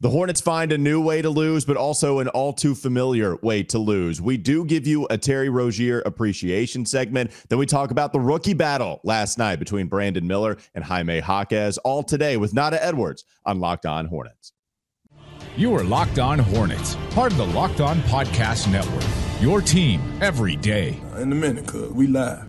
The Hornets find a new way to lose, but also an all too familiar way to lose. We do give you a Terry Rozier appreciation segment. Then we talk about the rookie battle last night between Brandon Miller and Jaime Jaquez, all today with Nata Edwards on Locked On Hornets. You are Locked On Hornets, part of the Locked On Podcast Network, your team every day. In a minute, cuz we live.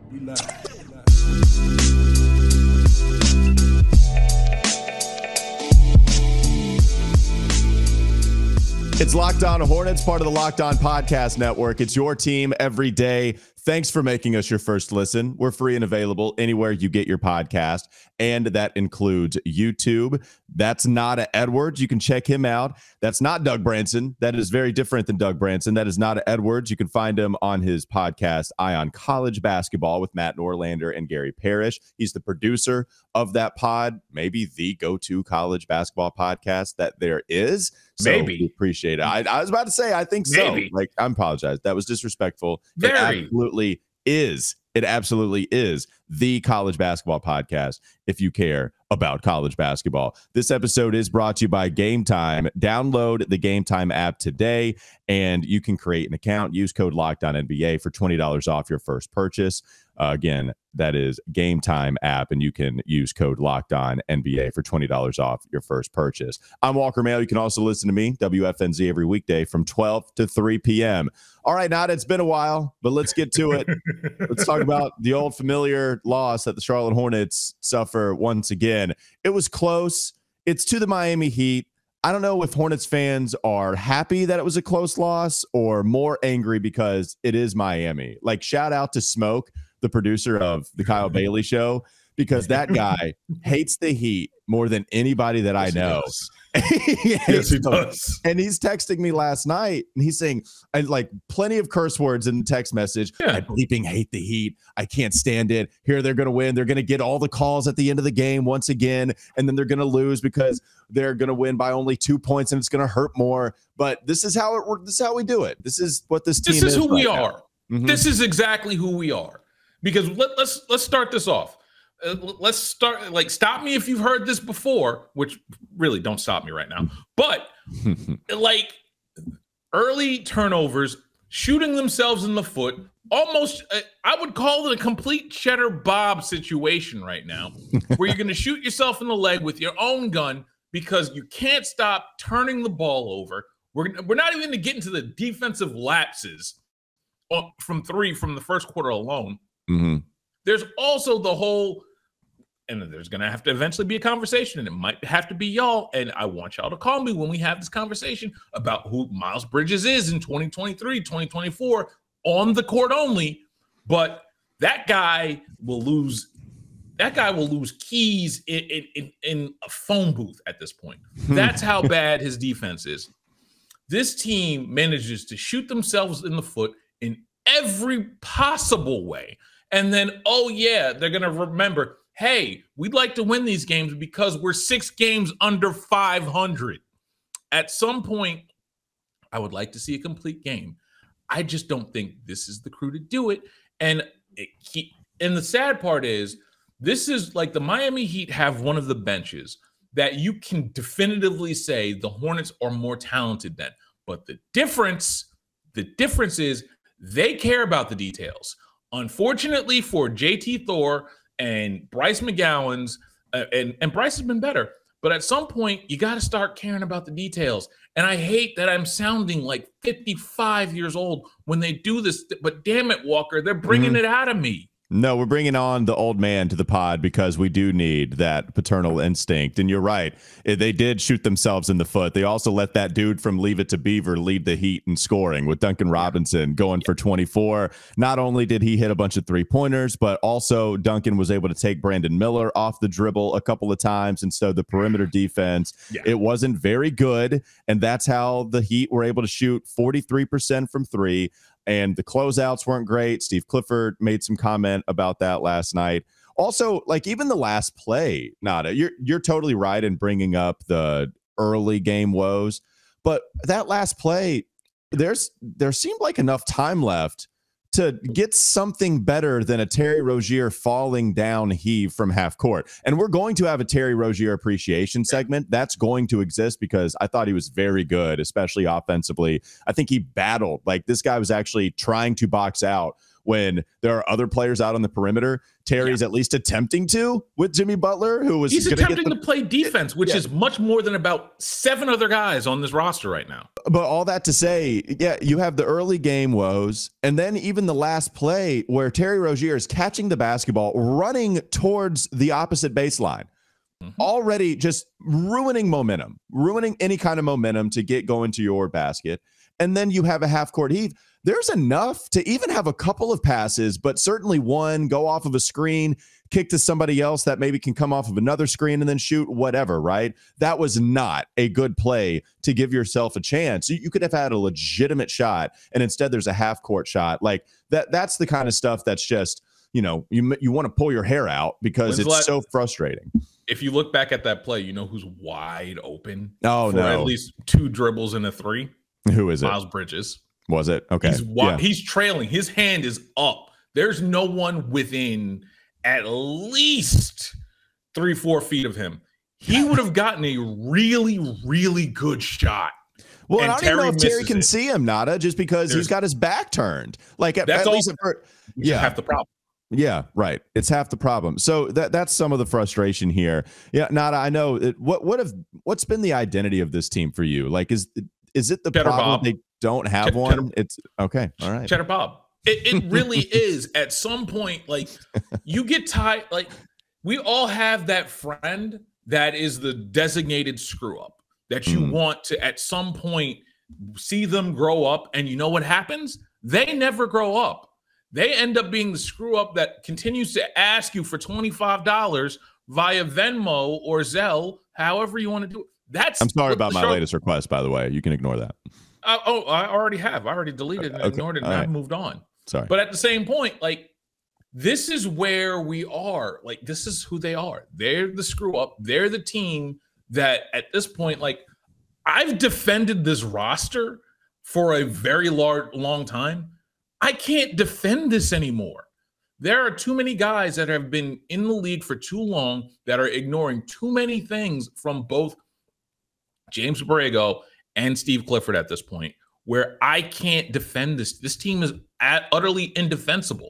It's Locked On Hornets, part of the Locked On Podcast Network. It's your team every day. Thanks for making us your first listen. We're free and available anywhere you get your podcast, and that includes YouTube. That's Nata Edwards. You can check him out. That's not Doug Branson. That is very different than Doug Branson. That is Nata Edwards. You can find him on his podcast, Eye On College Basketball, with Matt Norlander and Gary Parrish. He's the producer of that pod, maybe the go-to college basketball podcast that there is. So maybe. We appreciate it. I was about to say, I think so. Maybe. Like, I apologize. That was disrespectful. Very. It absolutely is the college basketball podcast if you care about college basketball. This episode is brought to you by Game Time. Download the Game Time app today, and you can create an account. Use code LOCKEDONNBA for $20 off your first purchase. Again, that is Game Time app, and you can use code LOCKEDONNBA for $20 off your first purchase. I'm Walker Mail. You can also listen to me, WFNZ, every weekday from 12 to 3 p.m. All right, Nata, it's been a while, but let's get to it. Let's talk about the old familiar loss that the Charlotte Hornets suffer once again. It was close. It's to the Miami Heat. I don't know if Hornets fans are happy that it was a close loss or more angry because it is Miami. Like, shout out to Smoke, the producer of the Kyle Bailey Show, because that guy hates the Heat more than anybody that I know. Yes, he does. And he's texting me last night, and he's saying, like, plenty of curse words in the text message. Yeah. I bleeping hate the Heat. I can't stand it. Here they're going to win. They're going to get all the calls at the end of the game once again, and then they're going to lose because they're going to win by only 2 points, and it's going to hurt more. But this is how it works. This is how we do it. This is what this team is. This is who we right are. Mm-hmm. This is exactly who we are. Because let's start this off. Let's start, like, stop me if you've heard this before, which really don't stop me right now. But like, early turnovers, shooting themselves in the foot, almost, I would call it a complete Cheddar Bob situation right now, where you're going to shoot yourself in the leg with your own gun because you can't stop turning the ball over. We're not even going to get into the defensive lapses from three from the first quarter alone. Mm-hmm. There's also the whole, and there's going to have to eventually be a conversation, and it might have to be y'all, and I want y'all to call me when we have this conversation about who Miles Bridges is in 2023, 2024, on the court only. But that guy will lose keys in a phone booth at this point. That's how bad his defense is. This team manages to shoot themselves in the foot in every possible way. And then, oh yeah, they're going to remember, hey, we'd like to win these games because we're 6 games under 500. At some point, I would like to see a complete game. I just don't think this is the crew to do it. And the sad part is, this is like the Miami Heat have one of the benches that you can definitively say the Hornets are more talented than. But the difference is they care about the details. Unfortunately for JT Thor and Bryce McGowan's, and Bryce has been better, but at some point you got to start caring about the details. And I hate that I'm sounding like 55 years old when they do this, but damn it, Walker, they're bringing it out of me. No, we're bringing on the old man to the pod because we do need that paternal instinct. And you're right. They did shoot themselves in the foot. They also let that dude from Leave It to Beaver lead the Heat in scoring with Duncan Robinson going for 24. Not only did he hit a bunch of three-pointers, but also Duncan was able to take Brandon Miller off the dribble a couple of times. And so the perimeter defense, it wasn't very good. And that's how the Heat were able to shoot 43% from three. And the closeouts weren't great. Steve Clifford made some comment about that last night. Also, like, even the last play, Nata, you're totally right in bringing up the early game woes. But that last play, there seemed like enough time left to get something better than a Terry Rozier falling down heave from half court. And we're going to have a Terry Rozier appreciation segment. That's going to exist because I thought he was very good, especially offensively. I think he battled. Like, this guy was actually trying to box out when there are other players out on the perimeter. Terry's at least attempting to with Jimmy Butler, who was he's attempting to play defense, which is much more than about 7 other guys on this roster right now. But all that to say, you have the early game woes, and then even the last play where Terry Rozier is catching the basketball, running towards the opposite baseline, already just ruining momentum, ruining any kind of momentum to get going to your basket. And then you have a half-court heave. There's enough to even have a couple of passes, but certainly one, go off of a screen, kick to somebody else that maybe can come off of another screen and then shoot, whatever, right? That was not a good play to give yourself a chance. You could have had a legitimate shot, and instead there's a half-court shot. Like, that's the kind of stuff that's just, you want to pull your hair out because it's so frustrating. If you look back at that play, you know who's wide open for at least 2 dribbles and a 3? Who is it? Miles Bridges. Was it? Okay. He's trailing. His hand is up. There's no one within at least 3-4 feet of him. He would have gotten a really, really good shot. Well, and I don't even know if Terry can see him, Nata, just because he's got his back turned. Like, at least half the problem. Yeah, right. It's half the problem. So that's some of the frustration here. Yeah, Nata, I know. What's been the identity of this team for you? Like, is it the Cheddar problem Bob. they don't have one? It's okay. All right. Cheddar Bob. It really is. At some point, like, you get tired. Like, we all have that friend that is the designated screw up that you want to, at some point, see them grow up. And you know what happens? They never grow up. They end up being the screw up that continues to ask you for $25 via Venmo or Zelle, however you want to do it. I'm sorry about my latest request, by the way. You can ignore that. I already have. I already deleted and ignored it, and I've moved on. Sorry. But at the same point, like, this is where we are. Like, this is who they are. They're the screw up. They're the team that, at this point, like, I've defended this roster for a very long time. I can't defend this anymore. There are too many guys that have been in the league for too long that are ignoring too many things from both James Borrego and Steve Clifford at this point, where I can't defend this. This team is utterly indefensible,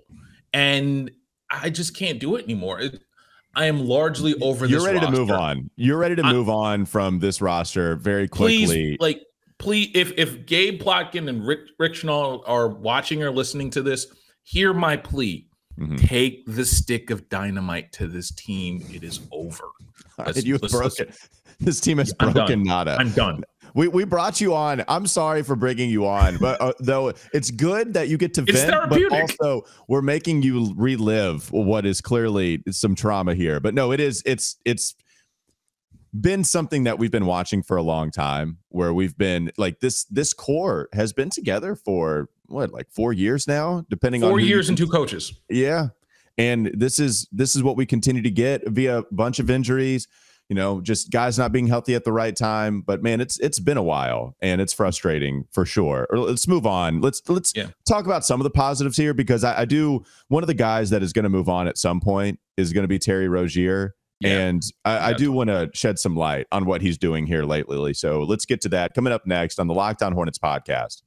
and I just can't do it anymore. I am largely over this roster. You're ready to move on. You're ready to move on from this roster very quickly. Please, if Gabe Plotkin and Rick Schnall are watching or listening to this, hear my plea. Take the stick of dynamite to this team. It is over. This team is broken, Nata. I'm done. We brought you on. I'm sorry for bringing you on, but though it's good that you get to vent, but also we're making you relive what is clearly some trauma here. But no, it's been something that we've been watching for a long time, where we've been like this core has been together for like 4 years now, depending on 4 years and 2 coaches. Yeah. And this is what we continue to get via a bunch of injuries, just guys not being healthy at the right time. But man, it's been a while, and it's frustrating for sure. Let's move on. Let's talk about some of the positives here, because I do. One of the guys that is going to move on at some point is going to be Terry Rozier. And I do want to shed some light on what he's doing here lately. So let's get to that coming up next on the Locked On Hornets podcast.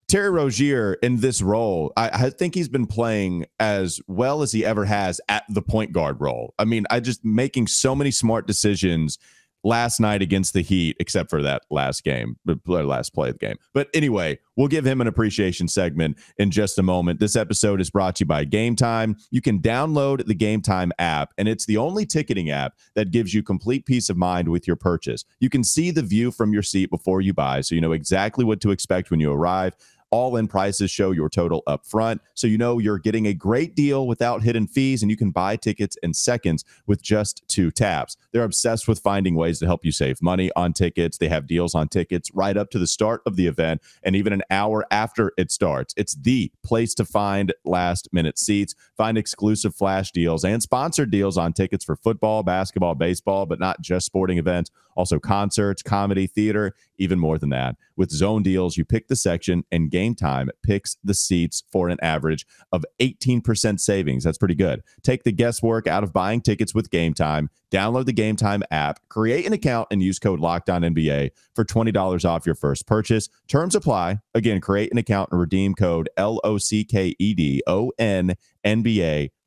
Terry Rozier in this role, I think he's been playing as well as he ever has at the point guard role. I mean, just making so many smart decisions last night against the Heat, except for that last play of the game. But anyway, we'll give him an appreciation segment in just a moment. This episode is brought to you by Game Time. You can download the Game Time app, and it's the only ticketing app that gives you complete peace of mind with your purchase. You can see the view from your seat before you buy, so you know exactly what to expect when you arrive. All-in prices show your total up front, so you know you're getting a great deal without hidden fees, and you can buy tickets in seconds with just 2 taps. They're obsessed with finding ways to help you save money on tickets. They have deals on tickets right up to the start of the event and even an hour after it starts. It's the place to find last-minute seats, find exclusive flash deals, and sponsored deals on tickets for football, basketball, baseball, but not just sporting events, also concerts, comedy, theater, even more than that. With zone deals, you pick the section and Game Time picks the seats for an average of 18% savings. That's pretty good. Take the guesswork out of buying tickets with Game Time. Download the Game Time app, create an account, and use code LOCKEDONNBA for $20 off your first purchase. Terms apply. Again, create an account and redeem code LOCKEDONNBA,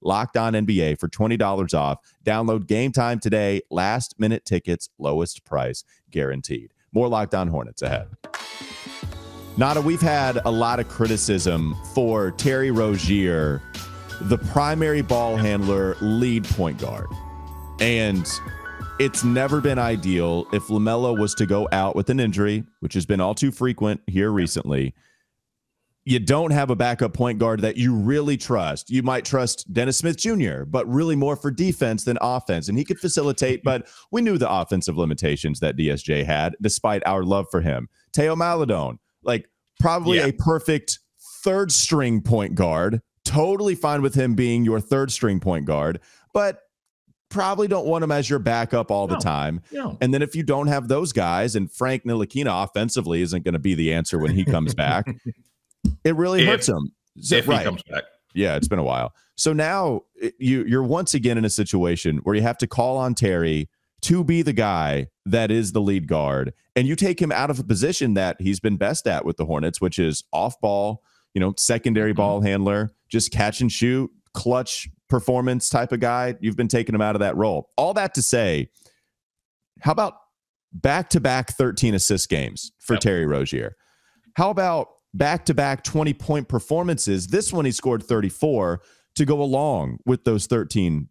LOCKEDONNBA for $20 off. Download Game Time today. Last minute tickets, lowest price guaranteed. More Locked On Hornets ahead. Nata, we've had a lot of criticism for Terry Rozier, the primary ball handler, lead point guard. And it's never been ideal if LaMelo was to go out with an injury, which has been all too frequent here recently. You don't have a backup point guard that you really trust. You might trust Dennis Smith Jr., but really more for defense than offense. And he could facilitate, but we knew the offensive limitations that DSJ had, despite our love for him. Teo Maledon, like probably a perfect third string point guard. Totally fine with him being your third string point guard, but probably don't want him as your backup all the time. No. And then if you don't have those guys, and Frank Ntilikina offensively isn't going to be the answer when he comes back, it really hurts him. So, if he comes back. Yeah, it's been a while. So now you're once again in a situation where you have to call on Terry to be the guy that is the lead guard, and you take him out of a position that he's been best at with the Hornets, which is off ball, secondary ball handler, just catch and shoot, clutch performance type of guy. You've been taking him out of that role. All that to say, how about back-to-back 13 assist games for Terry Rozier? How about back-to-back 20-point performances? This one he scored 34 to go along with those 13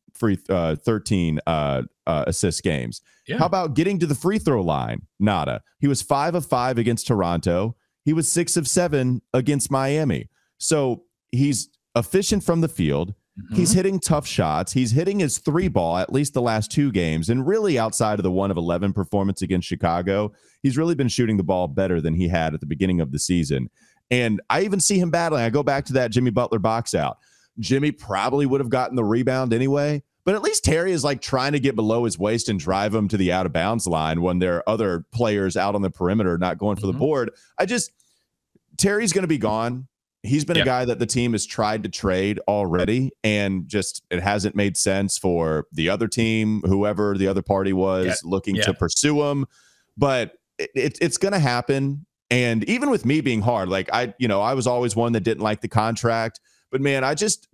assist games. Yeah. How about getting to the free throw line? Nada. He was 5 of 5 against Toronto. He was 6 of 7 against Miami. So he's efficient from the field. He's hitting tough shots. He's hitting his 3-ball at least the last 2 games. And really outside of the 1 of 11 performance against Chicago, he's really been shooting the ball better than he had at the beginning of the season. And I even see him battling. I go back to that Jimmy Butler box out. Jimmy probably would have gotten the rebound anyway, but at least Terry is like trying to get below his waist and drive him to the out of bounds line when there are other players out on the perimeter not going for the board. Terry's going to be gone. He's been a guy that the team has tried to trade already, and just it hasn't made sense for the other team, whoever the other party was, looking to pursue him. But it's going to happen. And even with me being hard, like I was always one that didn't like the contract. But man, I just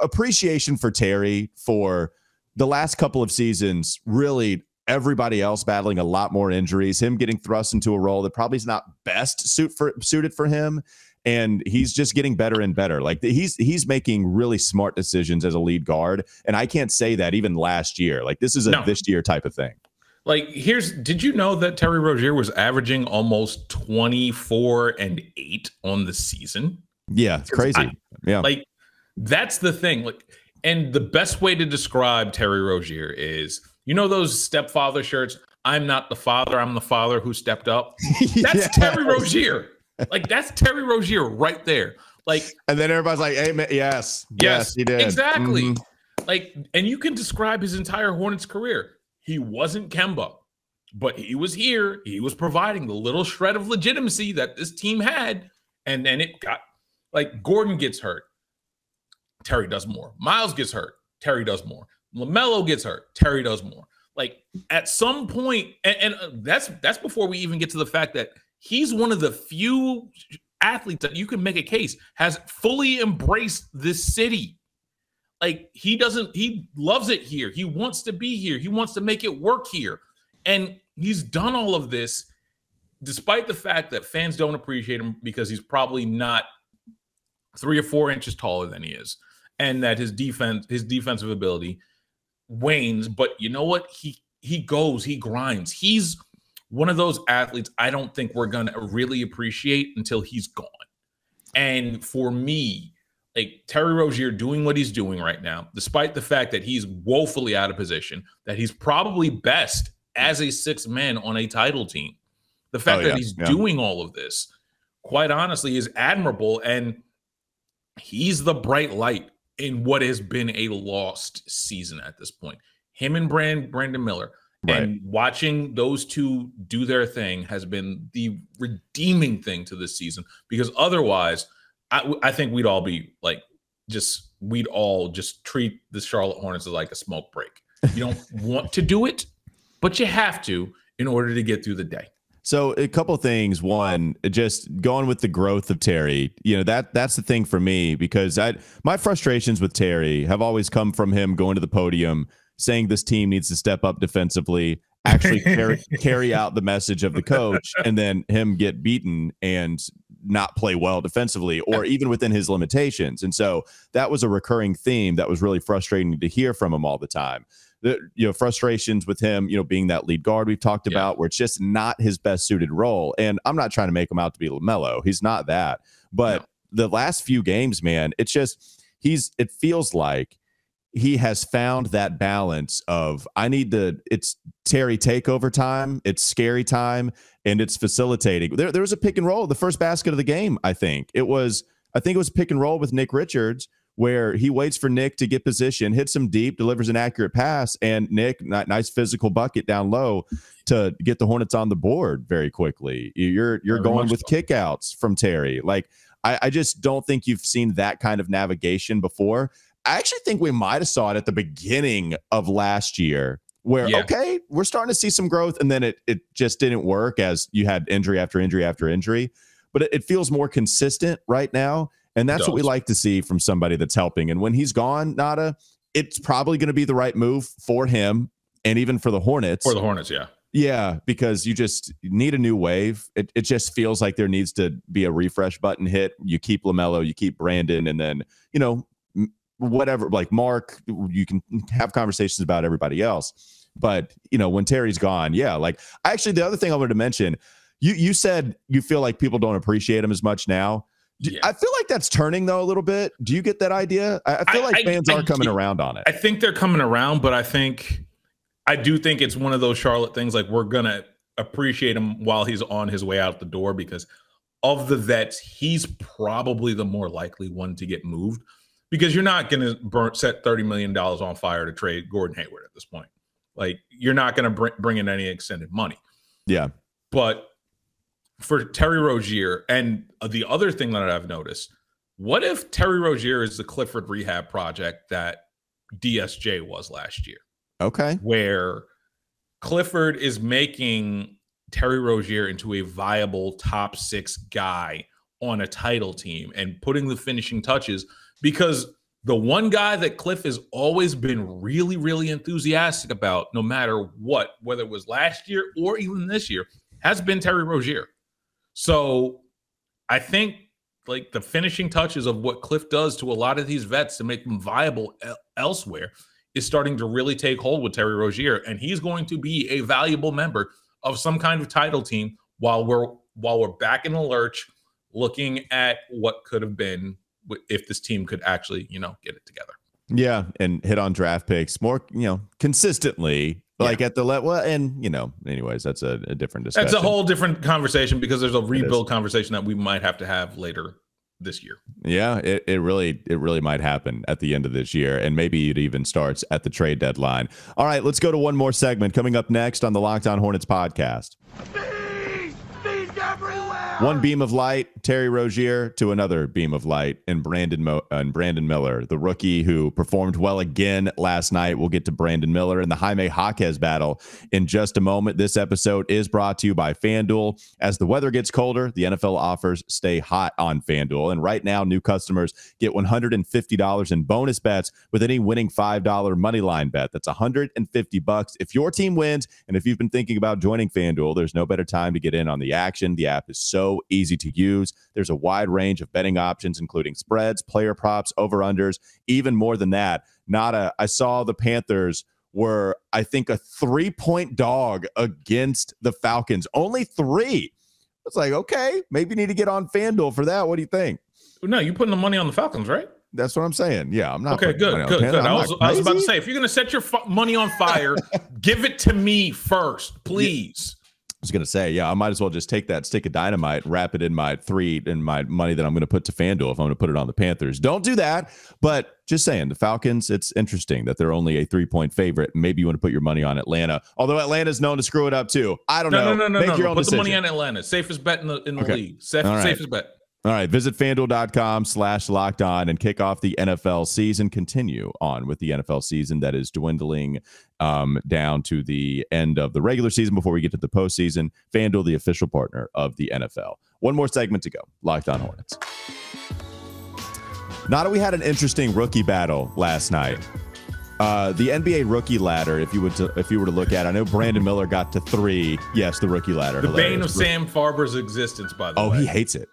appreciation for Terry for the last couple of seasons, really everybody else battling a lot more injuries, him getting thrust into a role that probably is not best suited for him. And he's just getting better and better. Like he's making really smart decisions as a lead guard. And I can't say that even last year. Like this is this year type of thing. Like did you know that Terry Rozier was averaging almost 24 and 8 on the season? Yeah, it's crazy. Like that's the thing. Like, and the best way to describe Terry Rozier is, those stepfather shirts, I'm not the father, I'm the father who stepped up. That's Terry Rozier. Like that's Terry Rozier right there. Like, and then everybody's like, "Hey, man, yes, he did exactly." Like, and you can describe his entire Hornets career. He wasn't Kemba, but he was here. He was providing the little shred of legitimacy that this team had, and then it got like Gordon gets hurt, Terry does more. Miles gets hurt, Terry does more. LaMelo gets hurt, Terry does more. Like at some point, and that's before we even get to the fact that he's one of the few athletes that you can make a case has fully embraced this city. Like he loves it here. He wants to be here. He wants to make it work here. And he's done all of this despite the fact that fans don't appreciate him because he's probably not 3 or 4 inches taller than he is. And that his defensive ability wanes. But you know what? He goes, he grinds. He's one of those athletes I don't think we're going to really appreciate until he's gone. And for me, like Terry Rozier doing what he's doing right now, despite the fact that he's woefully out of position, that he's probably best as a 6th man on a title team. The fact that he's doing all of this, quite honestly, is admirable. And he's the bright light in what has been a lost season at this point. Him and Brandon Miller. Right. And watching those two do their thing has been the redeeming thing to this season, because otherwise I think we'd all be like, we'd all just treat the Charlotte Hornets as like a smoke break. You don't want to do it, but you have to in order to get through the day. So a couple of things. One, just going with the growth of Terry, that's the thing for me, because my frustrations with Terry have always come from him going to the podium saying this team needs to step up defensively, actually carry out the message of the coach, and then him get beaten and not play well defensively or even within his limitations. And so that was a recurring theme that was really frustrating to hear from him all the time. Frustrations with him, being that lead guard we've talked about, where it's just not his best suited role. And I'm not trying to make him out to be LaMelo. He's not that. But the last few games, man, it feels like he has found that balance of it's Terry takeover time, it's scary time, and it's facilitating. There was a pick and roll, the first basket of the game, I think. It was pick and roll with Nick Richards, where he waits for Nick to get position, hits him deep, delivers an accurate pass, and Nick, nice physical bucket down low to get the Hornets on the board very quickly. You're going with kickouts from Terry. Like, I just don't think you've seen that kind of navigation before. I actually think we might have saw it at the beginning of last year, where, okay, we're starting to see some growth, and then it just didn't work as you had injury after injury after injury. But it feels more consistent right now, and that's what we like to see from somebody that's helping. And when he's gone, Nata, it's probably going to be the right move for him and even for the Hornets. For the Hornets, yeah. Yeah, because you just need a new wave. It just feels like there needs to be a refresh button hit. You keep LaMelo, you keep Brandon, and then, whatever, like Mark, you can have conversations about everybody else. But, when Terry's gone, actually, the other thing I wanted to mention, you said you feel like people don't appreciate him as much now. I feel like that's turning, though, a little bit. Do you get that idea? I feel like fans are coming around on it. I think they're coming around, but I do think it's one of those Charlotte things. Like, we're going to appreciate him while he's on his way out the door, because of the vets, he's probably the more likely one to get moved, because you're not going to set $30 million on fire to trade Gordon Hayward at this point. Like, you're not going to bring in any extended money. Yeah. But for Terry Rozier, and the other thing that I've noticed, what if Terry Rozier is the Clifford rehab project that DSJ was last year? Okay. Where Clifford is making Terry Rozier into a viable top 6 guy on a title team and putting the finishing touches, because the one guy that Cliff has always been really, really enthusiastic about, no matter what, whether it was last year or even this year, has been Terry Rozier. So I think like the finishing touches of what Cliff does to a lot of these vets to make them viable elsewhere is starting to really take hold with Terry Rozier, and he's going to be a valuable member of some kind of title team while we're back in the lurch, looking at what could have been if this team could actually, get it together. Yeah, and hit on draft picks more, consistently, like at the level. And anyways, that's a different discussion. That's a whole different conversation, because there's a rebuild conversation that we might have to have later this year. Yeah, it really might happen at the end of this year, and maybe it even starts at the trade deadline. All right, let's go to one more segment coming up next on the Locked On Hornets podcast. One beam of light, Terry Rozier, to another beam of light, and Brandon Miller, the rookie who performed well again last night. We'll get to Brandon Miller and the Jaime Jaquez battle in just a moment. This episode is brought to you by FanDuel. As the weather gets colder, the NFL offers stay hot on FanDuel. And right now, new customers get $150 in bonus bets with any winning $5 moneyline bet. That's $150 if your team wins. And if you've been thinking about joining FanDuel, there's no better time to get in on the action. The app is so easy to use. There's a wide range of betting options, including spreads, player props, over-unders, even more than that. Nata, I saw the Panthers were, I think, a 3-point dog against the Falcons. Only 3. It's like, okay, maybe you need to get on FanDuel for that. What do you think? No, you're putting the money on the Falcons, right? That's what I'm saying. Yeah, I'm not. Okay, good. I was about to say, if you're going to set your money on fire, give it to me first, please. was going to say, yeah, I might as well just take that stick of dynamite, wrap it in my money that I'm going to put to FanDuel if I'm going to put it on the Panthers. Don't do that. But just saying, the Falcons, it's interesting that they're only a 3-point favorite. Maybe you want to put your money on Atlanta, although Atlanta's known to screw it up too. I don't know. No. Make your own Put decision. the money on Atlanta. Safest bet in the league. Safest bet. All right, visit FanDuel.com/lockedon and kick off the NFL season. Continue on with the NFL season that is dwindling down to the end of the regular season before we get to the postseason. FanDuel, the official partner of the NFL. One more segment to go. Locked On Hornets. Nata, we had an interesting rookie battle last night. The NBA rookie ladder, if you were to look at it, I know Brandon Miller got to 3. Yes, the rookie ladder. The bane of Sam Farber's existence, by the way. Oh, he hates it.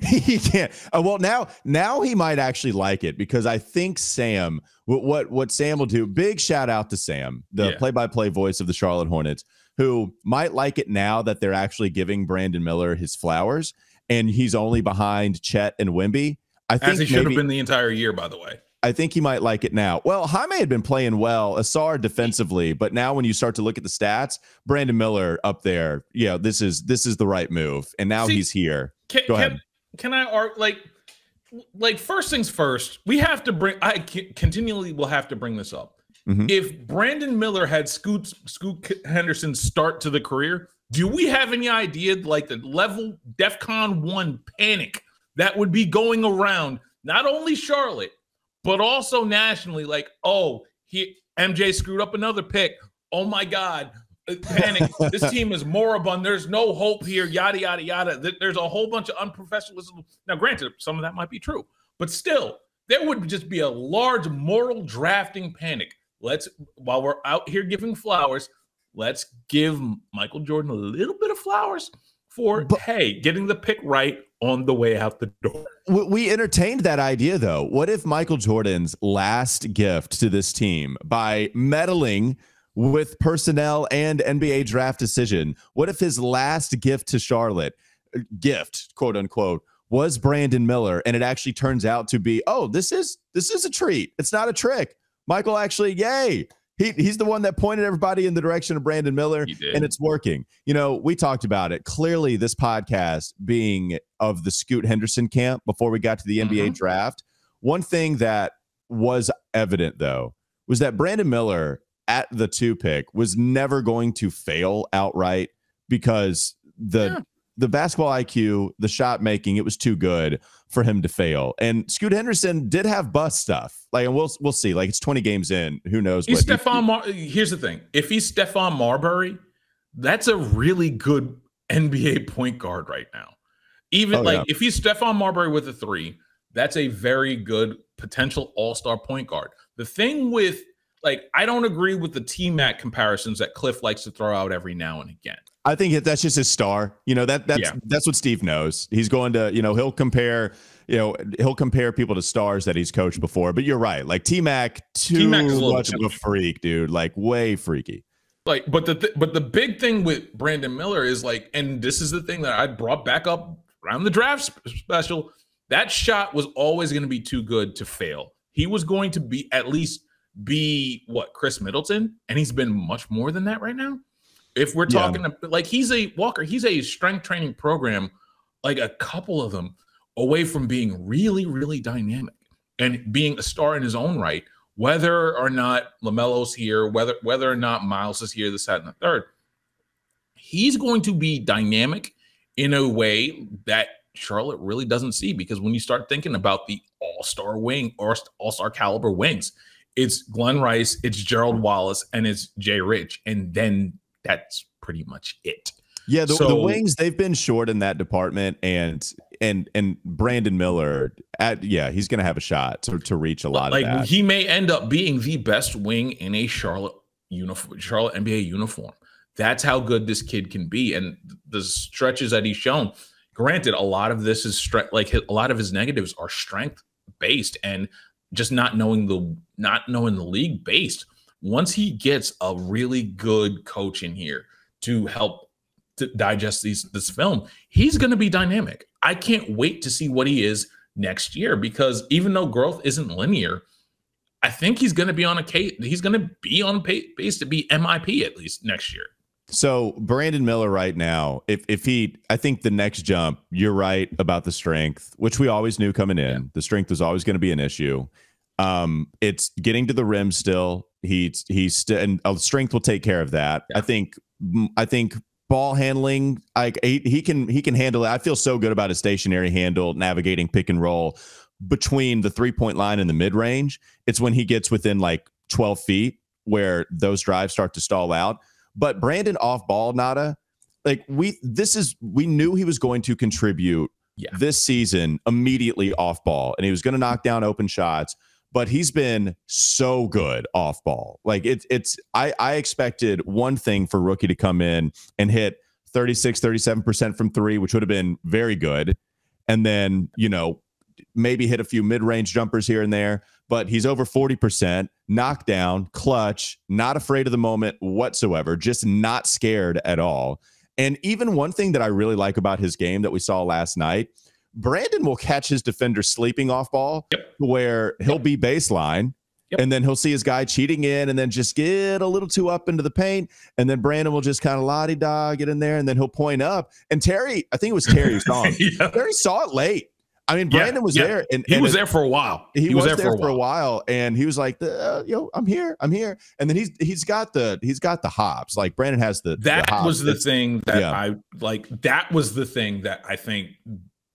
He can't. Well, now he might actually like it because I think Sam, what Sam will do, big shout out to Sam, the play-by-play voice of the Charlotte Hornets, who might like it now that they're actually giving Brandon Miller his flowers, and he's only behind Chet and Wemby. I think as he should have been the entire year, by the way. I think he might like it now. Well, Jaime had been playing well, Asar defensively, but now when you start to look at the stats, Brandon Miller up there, this is the right move, and now he's here. Go ahead. Can I argue, like first things first? We have to bring. I continually will have to bring this up. Mm-hmm. If Brandon Miller had Scoot Henderson's start to the career, do we have any idea like the level DEFCON 1 panic that would be going around not only Charlotte, but also nationally, like, MJ screwed up another pick. Oh my God, panic. This team is moribund. There's no hope here, yada, yada, yada. There's a whole bunch of unprofessionalism. Now, granted, some of that might be true, but still, there would just be a large moral drafting panic. While we're out here giving flowers, let's give Michael Jordan a little bit of flowers for, getting the pick right on the way out the door. We entertained that idea, though. What if Michael Jordan's last gift to this team, by meddling with personnel and NBA draft decision, what if his last gift to Charlotte, quote unquote, was Brandon Miller, and it actually turns out to be, this is a treat. It's not a trick. Michael actually, yay. He's the one that pointed everybody in the direction of Brandon Miller, and it's working. We talked about it. Clearly, this podcast being of the Scoot Henderson camp before we got to the NBA draft, one thing that was evident, though, was that Brandon Miller at the 2 pick was never going to fail outright because the basketball IQ, the shot making, it was too good for him to fail. And Scoot Henderson did have bust stuff. And we'll see. It's 20 games in. Who knows? Here's the thing. If he's Stephon Marbury, that's a really good NBA point guard right now. If he's Stephon Marbury with a 3, that's a very good potential all-star point guard. The thing with, I don't agree with the T-Mac comparisons that Cliff likes to throw out every now and again. I think that's just his star. That's what Steve knows. He's going to, he'll compare people to stars that he's coached before. But you're right. T-Mac, too much of a freak, dude. Way freaky. But the big thing with Brandon Miller is and this is the thing that I brought back up around the draft special. That shot was always going to be too good to fail. He was going to be Chris Middleton, and he's been much more than that right now. If we're talking he's a strength training program, a couple of them away from being really, really dynamic and being a star in his own right, whether or not LaMelo's here, whether or not Miles is here, this, that, and the third. He's going to be dynamic in a way that Charlotte really doesn't see, because when you start thinking about the all-star wing or all-star caliber wings, it's Glenn Rice, it's Gerald Wallace, and it's Jay Rich. And then that's pretty much it. Yeah, the wings, they've been short in that department, and Brandon Miller, he's going to have a shot to reach a lot of that. He may end up being the best wing in a Charlotte NBA uniform. That's how good this kid can be, and the stretches that he's shown. Granted, a lot of this is a lot of his negatives are strength based and just not knowing the league based. Once he gets a really good coach in here to help to digest this film, he's going to be dynamic. I can't wait to see what he is next year, because even though growth isn't linear, I think he's going to be on pace to be MIP at least next year. So Brandon Miller right now, if he, I think the next jump, you're right about the strength, which we always knew coming in. Yeah. The strength was always going to be an issue. It's getting to the rim still. He's still, and strength will take care of that. Yeah. I think ball handling, like he can handle it. I feel so good about his stationary handle, navigating pick and roll between the 3-point line and the mid range. It's when he gets within like 12 feet where those drives start to stall out. But Brandon off ball, Nata, like we knew he was going to contribute this season immediately off ball, and he was going to knock down open shots. But he's been so good off ball. Like I expected one thing for rookie to come in and hit 37% from three, which would have been very good. And then, maybe hit a few mid-range jumpers here and there, but he's over 40%, knockdown, clutch, not afraid of the moment whatsoever, just not scared at all. And even one thing that I really like about his game that we saw last night, Brandon will catch his defender sleeping off ball where he'll be baseline and then he'll see his guy cheating in and then just get a little too up into the paint. And then Brandon will just kind of la-di-da get in there and then he'll point up. And Terry, I think it was Terry who saw him. Terry saw it late. I mean, Brandon was there, and he was there for a while. He was there for a while, and he was like, I'm here," and then he's got the hops. Like Brandon has the. That was the thing that I like. That was the thing that I think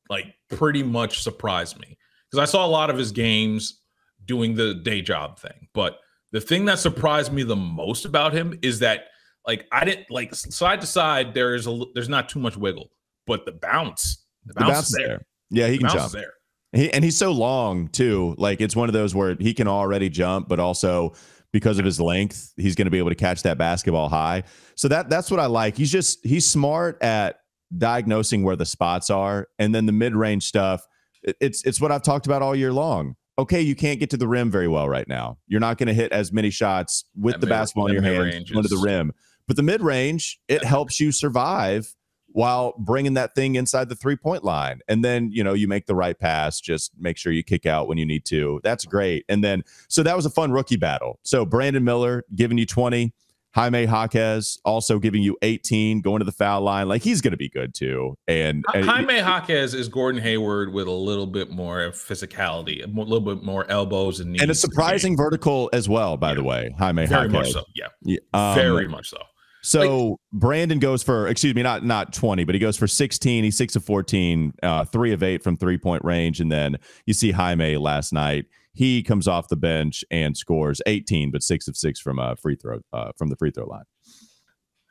like pretty much surprised me, because I saw a lot of his games doing the day job thing, but the thing that surprised me the most about him is that like I didn't like side to side. There's not too much wiggle, but the bounce is there. Yeah, he can jump there. He's so long too. Like it's one of those where he can already jump, but also because of his length, he's going to be able to catch that basketball high. So that's what I like. He's smart at diagnosing where the spots are, and then the mid-range stuff. It's what I've talked about all year long. Okay, you can't get to the rim very well right now. You're not going to hit as many shots with the basketball in your hand going to the rim. But the mid-range, it helps you survive while bringing that thing inside the 3-point line. And then, you make the right pass, just make sure you kick out when you need to. That's great. And then, so that was a fun rookie battle. So Brandon Miller giving you 20, Jaime Jaquez also giving you 18, going to the foul line. Like he's going to be good too. And Jaime Jaquez is Gordon Hayward with a little bit more physicality, a little bit more elbows and knees. And a surprising vertical as well, by the way, Jaime very Jaquez. Much so. Yeah. Very much so. So Brandon goes for, not 20, but he goes for 16. He's 6 of 14, 3 of 8 from 3-point range. And then you see Jaime last night. He comes off the bench and scores 18, but 6 of 6 from a free throw from the free throw line.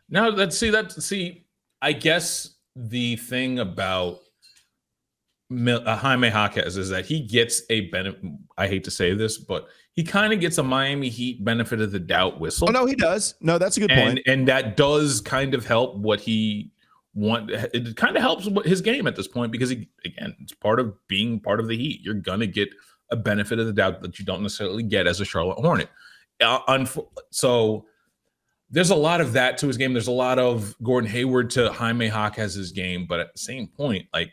Now let's see. I guess the thing about Jaime Jaquez is that he gets a benefit. I hate to say this, but he kind of gets a Miami Heat benefit of the doubt whistle. Oh, no, he does. No, that's a good point. And that does kind of help what he want. It kind of helps his game at this point because, it's part of being part of the Heat. You're going to get a benefit of the doubt that you don't necessarily get as a Charlotte Hornet. So there's a lot of that to his game. There's a lot of Gordon Hayward to Jaime Jaquez's game. But at the same point, like,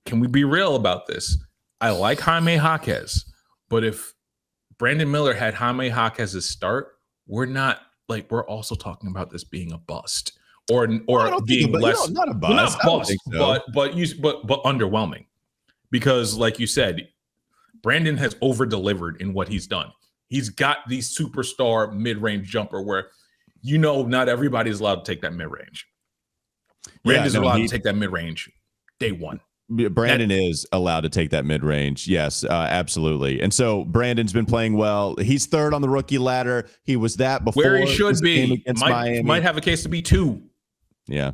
can we be real about this? I like Jaime Jaquez, but if Brandon Miller had Jaime Jaquez's start, we're also talking about this being a bust or being less, not a bust, well, not bust, so. but underwhelming, because like you said, Brandon has over delivered in what he's done. He's got the superstar mid-range jumper where not everybody's allowed to take that mid-range. Brandon's allowed to take that mid-range day one. Brandon is allowed to take that mid-range. Yes, absolutely. And so Brandon's been playing well. He's third on the rookie ladder. He was that before. Where he should be. Might have a case to be 2. Yeah.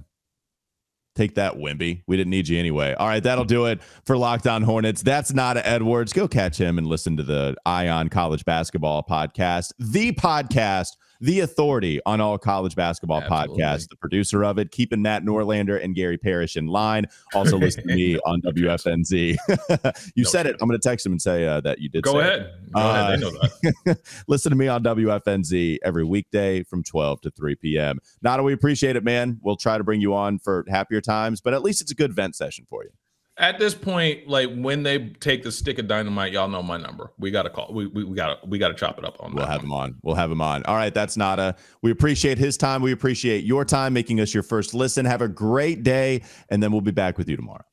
Take that, Wimby. We didn't need you anyway. All right, that'll do it for Locked On Hornets. That's Nata Edwards. Go catch him and listen to the Eye On College Basketball podcast, the podcast, the authority on all college basketball podcasts, the producer of it, keeping Matt Norlander and Gary Parrish in line. Also listen to me on WFNZ. You said it. I'm going to text him and say that you did. Go ahead. They know that. Listen to me on WFNZ every weekday from 12 to 3 p.m. Nata, we appreciate it, man. We'll try to bring you on for happier times, but at least it's a good vent session for you. At this point, like when they take the stick of dynamite, y'all know my number. We got to call. We got to chop it up on. We'll have him on. We'll have him on. All right, that's Nata. We appreciate his time. We appreciate your time making us your first listen. Have a great day, and then we'll be back with you tomorrow.